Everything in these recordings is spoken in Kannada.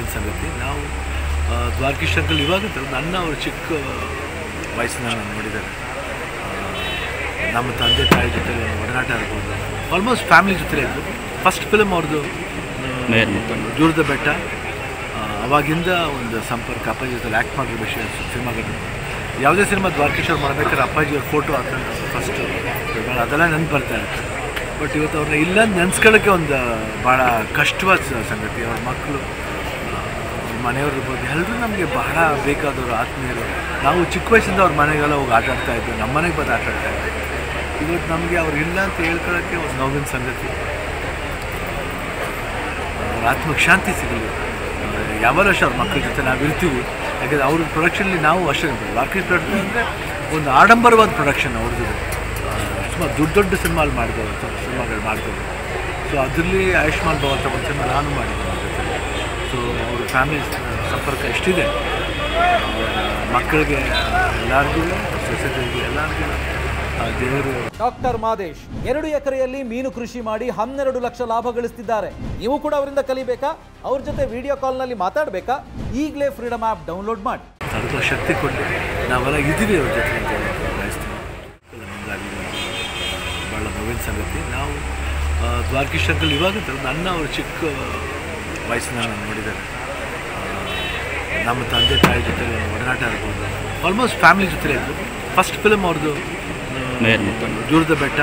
ನೋವಿನ ಸಂಗತಿ. ನಾವು ದ್ವಾರಕೀಶ್ ಅಂಕಲ್ ಇವಾಗ ನನ್ನ ಅವರು ಚಿಕ್ಕ ವಯಸ್ಸಿನ ನಾನು ನೋಡಿದ್ದಾರೆ. ನಮ್ಮ ತಂದೆ ತಾಯಿ ಜೊತೆ ಒಡನಾಟ ಇರ್ಬೋದು, ಆಲ್ಮೋಸ್ಟ್ ಫ್ಯಾಮಿಲಿ ಜೊತೆ ಇದ್ದು. ಫಸ್ಟ್ ಫಿಲಮ್ ಅವ್ರದ್ದು ದೂರದ ಬೆಟ್ಟ, ಅವಾಗಿಂದ ಒಂದು ಸಂಪರ್ಕ ಅಪ್ಪಾಜಿ ಜೊತೆ ಆ್ಯಕ್ಟ್ ಮಾಡಿರೋ ವಿಷಯ ಸಿನಿಮಾಗಳು. ಯಾವುದೇ ಸಿನಿಮಾ ದ್ವಾರಕೀಶ್ ಅವ್ರು ಮಾಡಬೇಕಾದ್ರೆ ಅಪ್ಪಾಜಿಯವ್ರ ಫೋಟೋ ಹಾಕೊಂಡು ಫಸ್ಟ್ ಅದೆಲ್ಲ ನೆನಪು ಬರ್ತಾ ಇರುತ್ತೆ. ಬಟ್ ಇವತ್ತು ಅವ್ರನ್ನ ಇಲ್ಲ ನೆನೆಸ್ಕೊಳ್ಳೋಕ್ಕೆ ಒಂದು ಭಾಳ ಕಷ್ಟವಾದ ಸಂಗತಿ. ಅವ್ರ ಮಕ್ಕಳು, ಅವ್ರ ಮನೆಯವ್ರ ಇರ್ಬೋದು, ಎಲ್ಲರೂ ನಮಗೆ ಬಹಳ ಬೇಕಾದವರು, ಆತ್ಮೀಯರು. ನಾವು ಚಿಕ್ಕ ವಯಸ್ಸಿಂದ ಅವ್ರ ಮನೆಗೆಲ್ಲ ಹೋಗಿ ಆಟ ಆಡ್ತಾ ಇದ್ವಿ, ನಮ್ಮ ಮನೆಗೆ ಬಂದು ಆಟ ಆಡ್ತಾ ಇದ್ವಿ. ಇವತ್ತು ನಮಗೆ ಅವ್ರು ಇಲ್ಲ ಅಂತ ಹೇಳ್ಕೊಳ್ಳೋಕ್ಕೆ ಒಂದು ನೋವಿನ ಸಂಗತಿ. ಅವ್ರ ಆತ್ಮಕ್ಕೆ ಶಾಂತಿ ಸಿಗಲಿ. ಯಾವ ವರ್ಷ ಅವ್ರ ಮಕ್ಕಳ ಜೊತೆ ನಾವು ಇರ್ತೀವಿ. ಯಾಕೆಂದರೆ ಅವ್ರ ಪ್ರೊಡಕ್ಷನಲ್ಲಿ ನಾವು ಅಷ್ಟೇ ದ್ವಾರಕೀಶ್ ಪ್ರೊಡಕ್ಷನ್ ಅಂದರೆ ಒಂದು ಆಡಂಬರವಾದ ಪ್ರೊಡಕ್ಷನ್ ಅವ್ರದ್ದು. ಸುಮಾರು ದೊಡ್ಡ ಸಿನಿಮಾಗಳು ಸಿನಿಮಾಗಳು ಮಾಡ್ತಾರೆ. ಸೊ ಅದರಲ್ಲಿ ಆಯುಷ್ಮಾನ್ ಭವಂತ ಒಂದು ಸಿನಿಮಾ ನಾನು ಮಾಡಿದ್ದೀನಿ ಅವ್ರ ಜೊತೆ. ಸೊ ಅವ್ರ ಫ್ಯಾಮಿಲಿ ಸಂಪರ್ಕ ಎಷ್ಟಿದೆ, ಮಕ್ಕಳಿಗೆ ಎಲ್ಲರಿಗೂ, ಸೊಸೈಟಿಗೆ ಎಲ್ಲರಿಗೂ ದೇವರು. ಡಾಕ್ಟರ್ ಮಾದೇಶ್ 2 ಎಕರೆಯಲ್ಲಿ ಮೀನು ಕೃಷಿ ಮಾಡಿ 12 ಲಕ್ಷ ಲಾಭ ಗಳಿಸ್ತಿದ್ದಾರೆ. ನೀವು ಕೂಡ ಅವರಿಂದ ಕಲಿಬೇಕಾ? ಅವ್ರ ಜೊತೆ ವಿಡಿಯೋ ಕಾಲ್ನಲ್ಲಿ ಮಾತಾಡಬೇಕಾ? ಈಗಲೇ ಫ್ರೀಡಮ್ ಆ್ಯಪ್ ಡೌನ್ಲೋಡ್ ಮಾಡಿ. ಸ್ವಲ್ಪ ಶಕ್ತಿ ಕೊಟ್ಟು ನಾವೆಲ್ಲ ಇದ್ದೀವಿ ಅವ್ರ ಜೊತೆ ಅಂತ ಬಯಸ್ತೀವಿ. ಭಾಳ ನೋವಿನ ಸಂಗತಿ. ನಾವು ದ್ವಾರಕೀಶ್ ಅಂಕಲ್ ಇವಾಗ ನನ್ನ ಅವರು ಚಿಕ್ಕ ವಯಸ್ಸಿನ ನಾನು ನೋಡಿದ್ದಾರೆ. ನಮ್ಮ ತಂದೆ ತಾಯಿ ಜೊತೆ ಒಡನಾಟ ಇರ್ಬೋದು, ಆಲ್ಮೋಸ್ಟ್ ಫ್ಯಾಮಿಲಿ ಜೊತೆ ಇದ್ದು. ಫಸ್ಟ್ ಫಿಲಮ್ ಅವ್ರದ್ದು ದೂರದ ಬೆಟ್ಟ,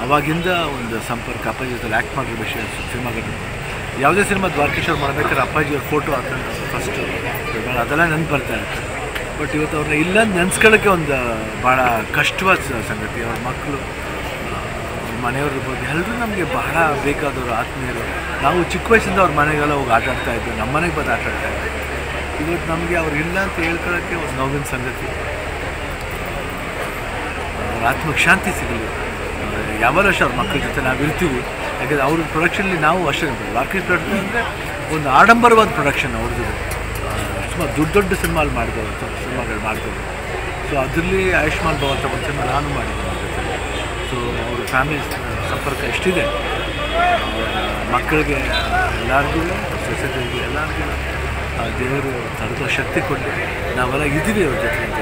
ಅವಾಗಿಂದ ಒಂದು ಸಂಪರ್ಕ ಅಪ್ಪಾಜಿ ಜೊತೆ ಆ್ಯಕ್ಟ್ ಮಾಡಿರೋ ವಿಷಯ ಸಿನಿಮಾಗಳು. ಯಾವುದೇ ಸಿನಿಮಾ ದ್ವಾರಕೀಶ್ ಅವ್ರು ಮಾಡಬೇಕಾದ್ರೆ ಅಪ್ಪಾಜಿಯವ್ರ ಫೋಟೋ ಹಾಕೊಂಡು ಫಸ್ಟ್ ಅದೆಲ್ಲ ನೆನಪು ಬರ್ತಾ ಇರುತ್ತೆ. ಬಟ್ ಇವತ್ತು ಅವ್ರನ್ನ ಇಲ್ಲ ನೆನೆಸ್ಕೊಳ್ಳೋಕ್ಕೆ ಒಂದು ಭಾಳ ಕಷ್ಟವಾದ ಸಂಗತಿ. ಅವ್ರ ಮಕ್ಕಳು, ಅವ್ರ ಮನೆಯವ್ರ ಇರ್ಬೋದು, ಎಲ್ಲರೂ ನಮಗೆ ಬಹಳ ಬೇಕಾದವರು, ಆತ್ಮೀಯರು. ನಾವು ಚಿಕ್ಕ ವಯಸ್ಸಿಂದ ಅವ್ರ ಮನೆಗೆಲ್ಲ ಹೋಗಿ ಆಟ ಆಡ್ತಾ ಇದ್ವಿ, ನಮ್ಮ ಮನೆಗೆ ಬಂದು ಆಟ ಆಡ್ತಾ ಇದ್ವಿ. ಇವತ್ತು ನಮಗೆ ಅವ್ರು ಇಲ್ಲ ಅಂತ ಹೇಳ್ಕೊಳ್ಳೋಕ್ಕೆ ಒಂದು ನೋವಿನ ಸಂಗತಿ. ಅವ್ರ ಆತ್ಮಕ್ಕೆ ಶಾಂತಿ ಸಿಗಲಿ. ಯಾವ ವರ್ಷ ಅವ್ರ ಮಕ್ಕಳ ಜೊತೆ ನಾವು ಇರ್ತೀವಿ. ಯಾಕೆಂದರೆ ಅವ್ರ ಪ್ರೊಡಕ್ಷನಲ್ಲಿ ನಾವು ಅಷ್ಟೇ ದ್ವಾರಕೀಶ್ ಪ್ರೊಡಕ್ಷನ್ ಅಂದರೆ ಒಂದು ಆಡಂಬರವಾದ ಪ್ರೊಡಕ್ಷನ್ ಅವ್ರದ್ದು. ಸುಮಾರು ದೊಡ್ಡ ಸಿನಿಮಾಗಳು ಮಾಡ್ತಾರೆ. ಸೊ ಅದರಲ್ಲಿ ಆಯುಷ್ಮಾನ್ ಭವಂತ ಒಂದು ಸಿನಿಮಾ ನಾನು ಮಾಡಿದ್ದೀನಿ ಅವ್ರ ಜೊತೆ. ಸೊ ಅವ್ರ ಫ್ಯಾಮಿಲಿ ಸಂಪರ್ಕ ಎಷ್ಟಿದೆ, ಮಕ್ಕಳಿಗೆ ಎಲ್ಲರಿಗೂ, ಸೊಸೈಟಿಗೆ ಎಲ್ಲರಿಗೂ ದೇವರು ಸ್ವಲ್ಪ ಶಕ್ತಿ ಕೊಟ್ಟು ನಾವೆಲ್ಲ ಇದ್ದೀವಿ ಅವ್ರ ಜೊತೆ ಅಂತ